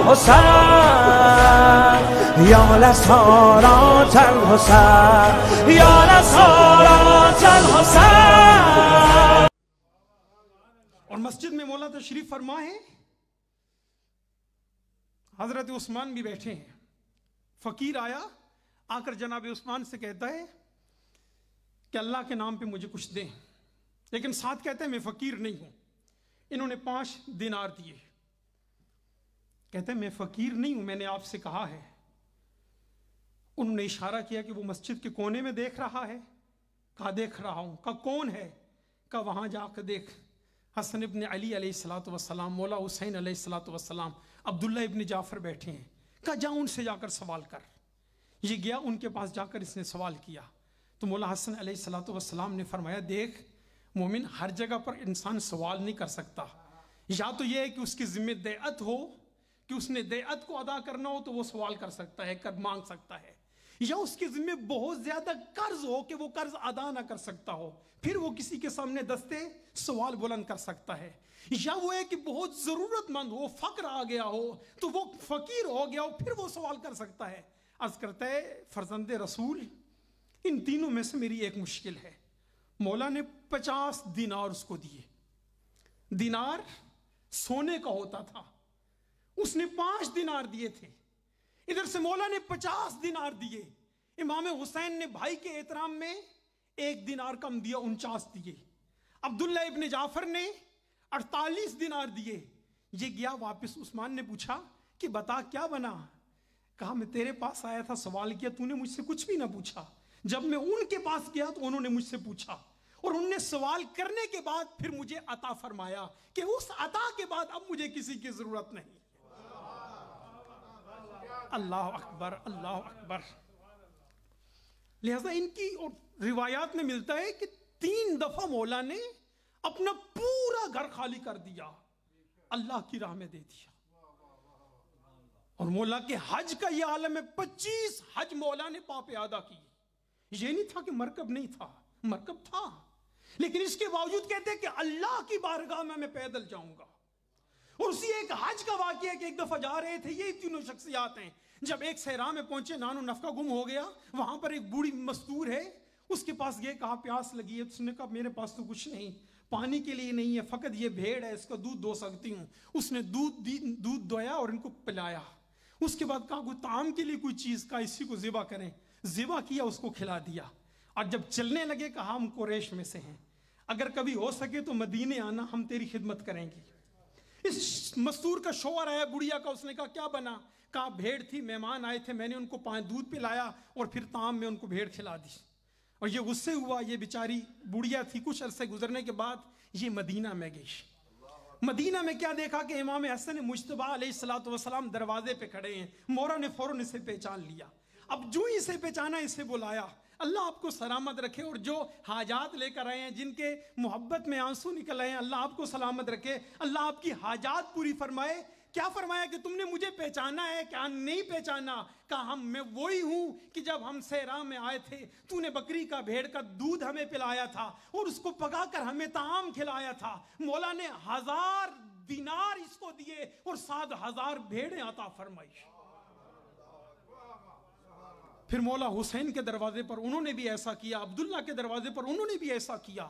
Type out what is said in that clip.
الحسين يا نصارى الحسين يا نصارى الحسين. اور مسجد میں مولا تشریف فرما ہے، حضرت عثمان بھی بیٹھے ہیں. فقیر آیا، آ کر جناب عثمان سے کہتا ہے کہ اللہ کے نام پہ مجھے کچھ دیں، لیکن ساتھ کہتے ہیں میں فقیر نہیں ہوں. انہوں نے 5 دینار دیے. کہتے ہیں میں فقیر نہیں ہوں، میں نے آپ سے کہا ہے. انہوں نے اشارہ کیا کہ وہ مسجد کے کونے میں دیکھ رہا ہے. کہا دیکھ رہا ہوں. کہا کون ہے؟ کہا وہاں جا کر دیکھ، حسن ابن علی علیہ السلام، مولا حسین علیہ السلام، عبداللہ ابن جعفر بیٹھے ہیں. کہا جا ان سے جا کر سوال کر. یہ گیا، ان کے پاس جا کر اس نے سوال کیا تو مولا حسن علیہ السلام نے فرمایا دیکھ مومن، ہر جگہ پر انسان سوال نہیں کر سکتا. یا تو یہ ہے کہ اس کی ذمہ دیعت ہو کہ اس نے دیعت کو ادا کرنا ہو تو وہ سوال کر سکتا ہے، مانگ سکتا ہے، یا اس کے ذمہ بہت زیادہ قرض ہو کہ وہ قرض ادا نہ کر سکتا ہو، پھر وہ کسی کے سامنے دستے سوال بلند کر سکتا ہے. یا وہ ہے کہ بہت ضرورت مند ہو، فقر آ گیا ہو تو وہ فقیر ہو گیا ہو، پھر وہ سوال کر سکتا ہے. عرض کرتا ہے فرزند رسول، ان تینوں میں سے میری ایک مشکل ہے. مولا نے 50 دینار اس کو دیے. دینار سونے کا ہوتا تھا، اس نے 5 دینار دیے تھے. ادھر سے مولا نے 50 دینار دیے. امام حسین نے بھائی کے احترام میں 1 دینار کم دیا، 49 دیے. عبداللہ ابن جعفر نے 48 دینار دیے. یہ گیا واپس. عثمان نے پوچھا کہ بتا کیا بنا؟ کہا میں تیرے پاس آیا تھا، سوال کیا، تو نے مجھ سے کچھ بھی نہ پوچھا. جب میں ان کے پاس گیا تو انہوں نے مجھ سے پوچھا اور انہوں نے سوال کرنے کے بعد پھر مجھے عطا فرمایا کہ اس عطا کے بعد اب مجھے کسی کی ضرورت نہیں. اللہ اکبر، اللہ اکبر. لہذا ان کی اور روایات میں ملتا ہے کہ 3 دفعہ مولا نے اپنا پورا گھر خالی کر دیا، اللہ کی راہ میں دے دیا. اور مولا کے حج کا یہ عالم ہے، 25 حج مولا نے پا پہ ادا کی. یہ نہیں تھا کہ مرکب نہیں تھا، مرکب تھا، لیکن اس کے باوجود کہتے ہیں کہ اللہ کی بارگاہ میں پیدل جاؤں گا. اور اسی ایک حج کا واقعہ کہ ایک دفعہ جا رہے تھے، یہ تینوں شخصیات ہیں. جب ایک صحرا میں پہنچے، نان و نفقہ گم ہو گیا. وہاں پر ایک بوڑھی مستور ہے، اس کے پاس گئے، کہا پیاس لگی ہے. اس نے کہا میرے پاس تو کچھ نہیں، پانی کے لیے نہیں ہے، فقط یہ بھیڑ ہے، اس کا دودھ دو سکتی ہوں. اس نے دودھ دویا اور ان کو پلایا. اس کے بعد کہا کوئی طعام کے لیے کوئی چیز کا اسی کو ذبح کریں. ذبح کیا، اس کو کھلا دیا. اور جب چلنے لگے کہا ہم قریش میں سے ہیں، اگر کبھی ہو سکے تو مدینے آنا، ہم تیری خدمت کریں گے. اس مستور کا شوہر آیا بڑھیا کا. اس نے کہا کیا بنا؟ کہا بھیڑ تھی، مہمان آئے تھے، میں نے ان کو دودھ پلایا اور پھر طعام میں ان کو بھیڑ کھلا دی. اور یہ غصے ہوا، یہ بیچاری بڑھیا تھی. کچھ عرصے گزرنے کے بعد یہ مدینہ میں گئی. مدینہ میں کیا دیکھا کہ امام حسن مجتبی علیہ السلام دروازے پہ کھڑے ہیں. مولا نے فوراً اسے پہچان لیا. اب جو ہی اسے پہچانا، اسے بلایا. اللہ آپ کو سلامت رکھے، اور جو حاجات لے کر آئے ہیں، جن کے محبت میں آنسو نکل آئے ہیں، اللہ آپ کو سلامت رکھے، اللہ آپ کی حاجات پوری فرمائے. کیا فرمایا کہ تم نے مجھے پہچانا ہے؟ کیا نہیں پہچانا؟ کہا میں وہی ہوں کہ جب ہم صحرا میں آئے تھے تو نے بکری کا، بھیڑ کا دودھ ہمیں پلایا تھا اور اس کو پکا کر ہمیں طعام کھلایا تھا. مولا نے 1000 دینار اس کو دیے اور 7000 بھیڑیں عطا فرمائی. پھر مولا حسین کے دروازے پر انہوں نے بھی ایسا کیا، عبداللہ کے دروازے پر انہوں نے بھی ایسا کیا.